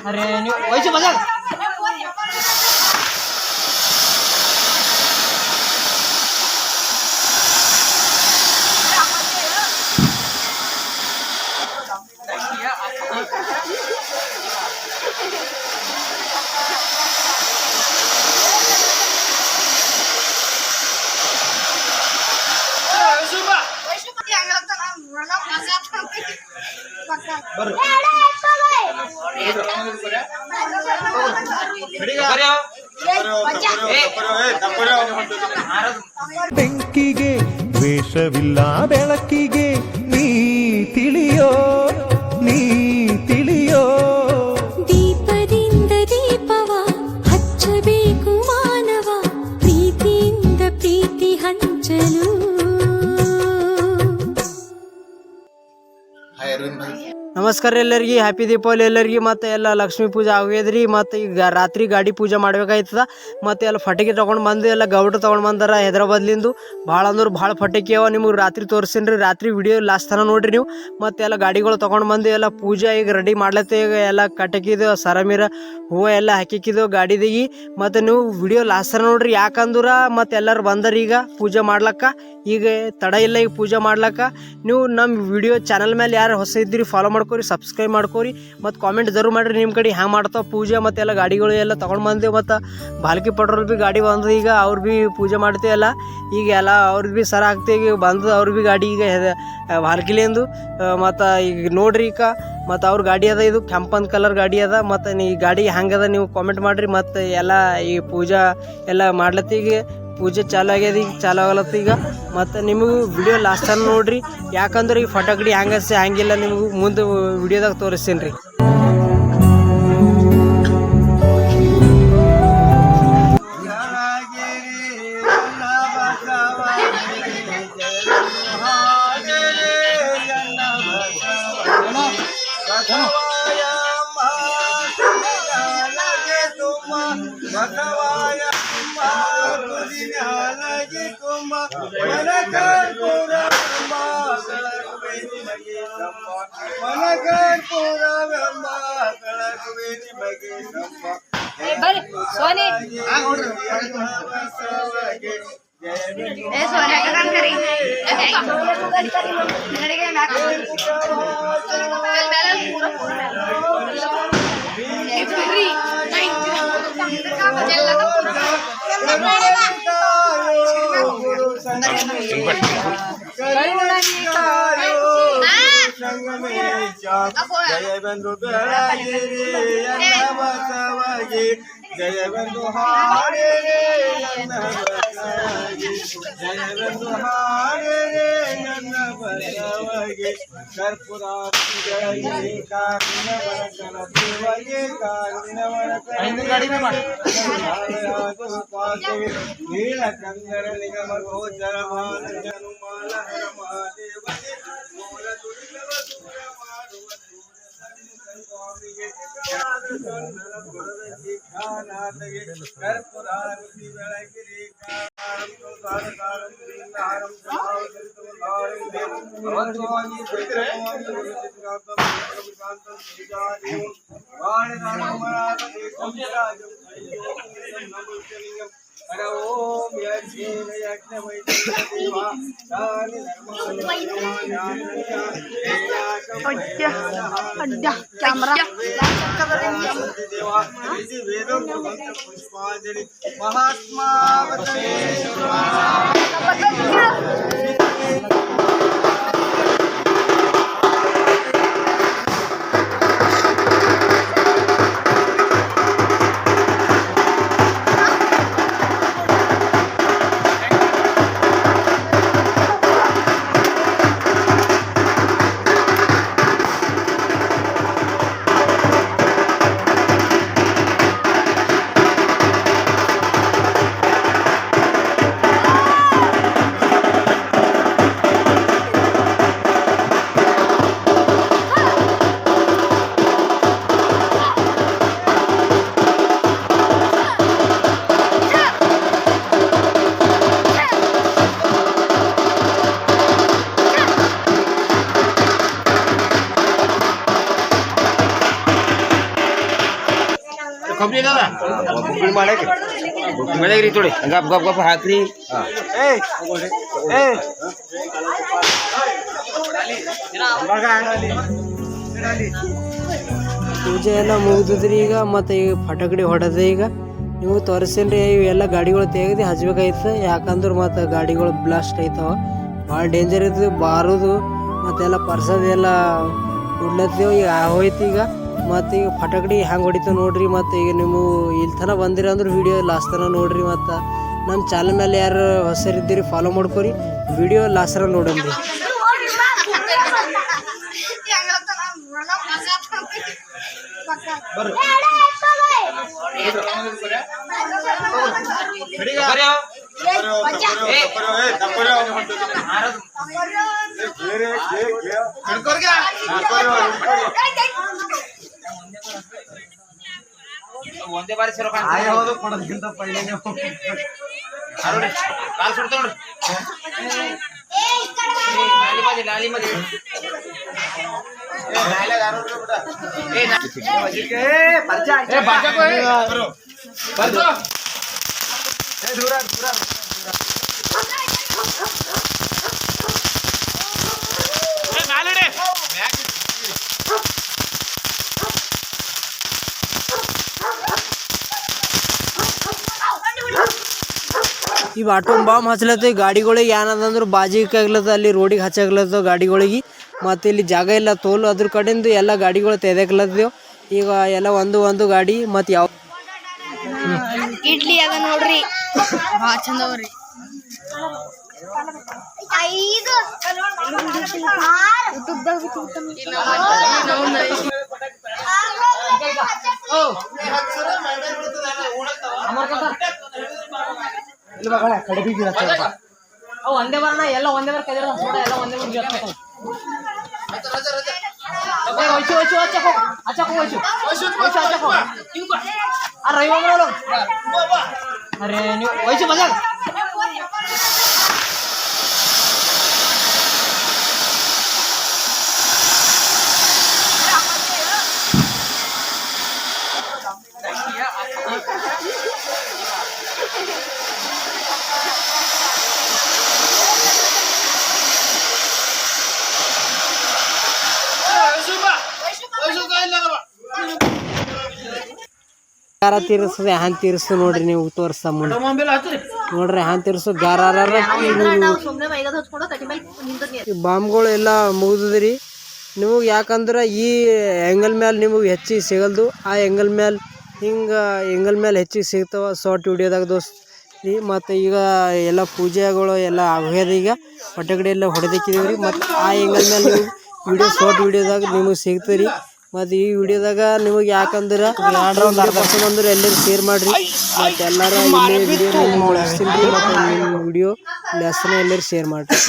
अरे वैसे बजा ಬೆಂಕಿಗೆ ದ್ವೇಷವಿಲ್ಲ ಬೆಳಕಿಗೆ ನೀ ತಿಳಿಯೋ ನೀ ತಿಳಿಯೋ ದೀಪದಿಂದ ದೀಪವ ಹಚ್ಚಬೇಕು ಮಾನವ ಪ್ರೀತಿಯಿಂದ ಪ್ರೀತಿ ಹಂಚಲು. ನಮಸ್ಕಾರ ಎಲ್ಲರಿಗೆ, ಹ್ಯಾಪಿ ದೀಪಾವಳಿ ಎಲ್ಲರಿಗೆ. ಮತ್ತು ಎಲ್ಲ ಲಕ್ಷ್ಮೀ ಪೂಜೆ ಆಗ್ಯದ್ರಿ. ಮತ್ತು ಈಗ ರಾತ್ರಿ ಗಾಡಿ ಪೂಜೆ ಮಾಡ್ಬೇಕಾಯ್ತದ. ಮತ್ತು ಎಲ್ಲ ಫಟಕಿ ತೊಗೊಂಡು ಬಂದು ಎಲ್ಲ ಗೌಡ್ರು ತೊಗೊಂಡು ಬಂದಾರ ಹೈದ್ರಾಬಾದ್ಲಿಂದು. ಭಾಳ ಅಂದ್ರೆ ಭಾಳ ಫಟಕಿ ಅವ. ನಿಮಗೆ ರಾತ್ರಿ ತೋರಿಸ್ತೀನಿ ರೀ, ರಾತ್ರಿ ವಿಡಿಯೋ ಲಾಸ್ಟ್ ತನಕ ನೋಡಿರಿ ನೀವು. ಮತ್ತು ಎಲ್ಲ ಗಾಡಿಗಳು ತೊಗೊಂಡು ಬಂದು ಎಲ್ಲ ಪೂಜೆ ಈಗ ರೆಡಿ ಮಾಡ್ಲತ್ತೆ. ಈಗ ಎಲ್ಲ ಕಟಕಿದು ಸರಮೀರ ಹೂವು ಎಲ್ಲ ಹಾಕಿಕ್ಕಿದ್ದು ಗಾಡಿದಿಗೆ. ಮತ್ತು ನೀವು ವಿಡಿಯೋ ಲಾಸ್ಟ್ ತನಕ ನೋಡಿರಿ, ಯಾಕಂದ್ರೆ ಮತ್ತು ಎಲ್ಲರೂ ಬಂದಾರ ಈಗ ಪೂಜೆ ಮಾಡ್ಲಕ್ಕ. ಈಗ ತಡ ಇಲ್ಲ ಈಗ ಪೂಜೆ ಮಾಡ್ಲಕ್ಕ. ನೀವು ನಮ್ಮ ವಿಡಿಯೋ ಚಾನಲ್ ಮೇಲೆ ಯಾರು ಹೊಸ ಇದ್ದೀರಿ ಫಾಲೋ ಮಾಡ್ಕೊರಿ, ಸಬ್ಸ್ಕ್ರೈಬ್ ಮಾಡ್ಕೊರಿ. ಮತ್ತು ಕಾಮೆಂಟ್ ಜरूर ಮಾಡಿರಿ ನಿಮ್ಮ ಕಡೆ ಹ್ಯಾಂಗೆ ಮಾಡ್ತಾವೆ ಪೂಜೆ. ಮತ್ತು ಎಲ್ಲ ಗಾಡಿಗಳು ಎಲ್ಲ ತೊಗೊಂಡು ಬಂದೇವು. ಮತ್ತು ಬಾಲ್ಕಿ ಪಟ್ರೋಲ್ ಭೀ ಗಾಡಿ ಬಂದು ಈಗ ಅವ್ರು ಭೀ ಪೂಜೆ ಮಾಡ್ತೀವಲ್ಲ. ಈಗ ಎಲ್ಲ ಅವ್ರಿಗೆ ಭೀ ಸರ ಹಾಕ್ತೀವಿ. ಈಗ ಬಂದು ಅವ್ರು ಭೀ ಗಾಡಿ ಈಗ ಬಾಲ್ಕಿಲಿಂದು. ಮತ್ತು ಈಗ ನೋಡ್ರಿ ಈಗ ಮತ್ತು ಅವ್ರ ಗಾಡಿ ಅದ, ಇದು ಕೆಂಪಂದು ಕಲರ್ ಗಾಡಿ ಅದ. ಮತ್ತು ಈ ಗಾಡಿ ಹೆಂಗದ ನೀವು ಕಾಮೆಂಟ್ ಮಾಡಿರಿ. ಮತ್ತು ಎಲ್ಲ ಈ ಪೂಜಾ ಎಲ್ಲ ಮಾಡ್ಲತ್ತೀಗ, ಪೂಜೆ ಚಾಲು ಆಗ್ಯದ, ಈಗ ಚಾಲು ಆಗಲತ್ತ ಈಗ. ಮತ್ತು ನಿಮಗೂ ವಿಡಿಯೋ ಲಾಸ್ಟ್ ಟೈಮ್ ನೋಡಿರಿ, ಯಾಕಂದ್ರೆ ಈ ಫಟಾಕಡಿ ಹ್ಯಾಂಗಸ ಹ್ಯಾಂಗಿಲ್ಲ ನಿಮಗೂ ಮುಂದೆ ವಿಡಿಯೋದಾಗ ತೋರಿಸ್ತೀನಿ ರೀ. जय बंधु जय बंधु हारे जय बंधु हारे कर्पूरावगे नीलकंदर निगम गोचर जनुमाल महादेव कर्पूरारती बेळगिरी ओम पुष्पांजलि महात्मा ಬುಕ್ಕಿಂಗ್ ಮಾಡಕ್ರಿ ಬುಕ್ಕಿಂಗ್ ಮಾಡಕ್ರಿ ತೊಡಿ ಗಪ್ ಗಪ್ ಗಪ್ ಹಾಕ್ರಿ ಪೂಜೆ ಎಲ್ಲ ಮುಗಿದ್ರಿ ಈಗ ಮತ್ತು ಈಗ ಫಟಕಡಿ ಹೊಡೆದ ಈಗ ನೀವು ತೋರಿಸೇನ್ರಿ ಇವೆಲ್ಲ ಗಾಡಿಗಳು ತೆಗೆದು ಹಚ್ಬೇಕಾಯ್ತು ಯಾಕಂದ್ರೆ ಮತ್ತು ಗಾಡಿಗಳು ಬ್ಲಾಸ್ಟ್ ಆಯ್ತಾವ ಭಾಳ ಡೇಂಜರ್ ಇರ್ತದೆ ಬಾರೋದು ಮತ್ತೆಲ್ಲ ಪರ್ಸದ್ ಎಲ್ಲ ಉಡ್ಲತ್ತೇವು ಈಗ ಹೋಯ್ತು ಈಗ ಮತ್ತು ಈಗ ಫಟಕಡಿ ಹೆಂಗೆ ಹೊಡಿತಾವ ನೋಡ್ರಿ ಮತ್ತು ಈಗ ನೀವು ಇಲ್ಲಿ ತನಕ ಬಂದಿರ ಅಂದ್ರೆ ವಿಡಿಯೋ ಲಾಸ್ಟ್ ತನಕ ನೋಡ್ರಿ ಮತ್ತು ನಮ್ಮ ಚಾನಲ್ ಮೇಲೆ ಯಾರು ಹೊಸರಿದ್ದೀರಿ ಫಾಲೋ ಮಾಡ್ಕೊರಿ ವಿಡಿಯೋ ಲಾಸ್ಟ್ ತನಕ ನೋಡನ್ರಿ ಒಂದೇ ಬಾರಿ ಸರ್ ಕೊಡೋದಕ್ಕಿಂತ ಪೈಲೆ ಕಾಲ್ ಸುಡ್ತಾವ ನೋಡ್ರಿ ಲಾಲಿ ಮದಿ ಇವು ಆಟೋಮ್ ಬಾಂಬ್ ಹಚ್ಲತ್ತ ಗಾಡಿಗಳಿಗೆ ಏನದಂದ್ರೆ ಬಾಜಿಗೆ ಆಗ್ಲತ್ತ ಅಲ್ಲಿ ರೋಡಿಗೆ ಹಚ್ಚಾಗ್ಲತ್ತವ ಗಾಡಿಗಳಿಗೆ ಮತ್ತು ಇಲ್ಲಿ ಜಾಗ ಇಲ್ಲ ತೋಲು ಅದ್ರ ಕಡೆಯಿಂದ ಎಲ್ಲ ಗಾಡಿಗಳು ತೆದಕ್ಲತ್ತೇವು ಈಗ ಎಲ್ಲ ಒಂದು ಗಾಡಿ ಮತ್ತು ಯಾವ ಇಡ್ಲಿ ಅದ ನೋಡ್ರಿ ಭಾಳ ಚಂದ ಅವ್ರಿ ಒಂದೇ ಬರೋಣ ಎಲ್ಲ ಒಂದೇ ಬರ್ ಕೈ ಎಲ್ಲ ಒಂದೇ ಅರೆ ನೀವು ವಯಸ್ಸು ಬಜಾರ್ ಗಾರ ತೀರಿಸ್ತದೆ ಹ್ಯಾನ್ ತೀರಿಸ್ತು ನೋಡ್ರಿ ನೀವು ತೋರಿಸ್ತಾ ಮುಂದೆ ನೋಡ್ರಿ ಹ್ಯಾನ್ ತೀರಿಸು ಗಾರ ಬಾಂಬ್ಗಳು ಎಲ್ಲ ಮುಗಿದ್ರಿ ನಿಮಗೆ ಯಾಕಂದ್ರೆ ಈ ಎಂಗಲ್ ಮೇಲೆ ನಿಮಗೆ ಹೆಚ್ಚಿಗೆ ಸಿಗಲ್ದು ಆ ಎಂಗಲ್ ಮೇಲೆ ಹಿಂಗೆ ಎಂಗಲ್ ಮೇಲೆ ಹೆಚ್ಚಿಗೆ ಸಿಗ್ತಾವ ಶಾರ್ಟ್ ವಿಡಿಯೋದಾಗ ದೋಸ್ತಿ ಮತ್ತು ಈಗ ಎಲ್ಲ ಪೂಜೆಗಳು ಎಲ್ಲ ಆಗ್ಯದ ಈಗ ಹೊಟ್ಟೆಗಡೆ ಎಲ್ಲ ಹೊಡೆದಿಕ್ಕಿದೀವಿ ರೀ ಮತ್ತು ಆ ಎಂಗಲ್ ಮೇಲೆ ನೀವು ವಿಡಿಯೋ ಶಾರ್ಟ್ ವಿಡಿಯೋದಾಗ ನಿಮಗೆ ಸಿಗ್ತೀರಿ ಮತ್ತು ಈ ವಿಡಿಯೋದಾಗ ನಿಮಗೆ ಯಾಕಂದ್ರೆ ಅಂದ್ರೆ ಎಲ್ಲರೂ ಶೇರ್ ಮಾಡಿರಿ ಮತ್ತು ಎಲ್ಲರೂ ಇಲ್ಲೇ ವಿಡಿಯೋ ಮುಗಿಸ್ತೀನಿ ಮತ್ತು ನಿಮ್ಮ ವಿಡಿಯೋ ಲೆಸನ ಎಲ್ಲರೂ ಶೇರ್ ಮಾಡಿರಿ.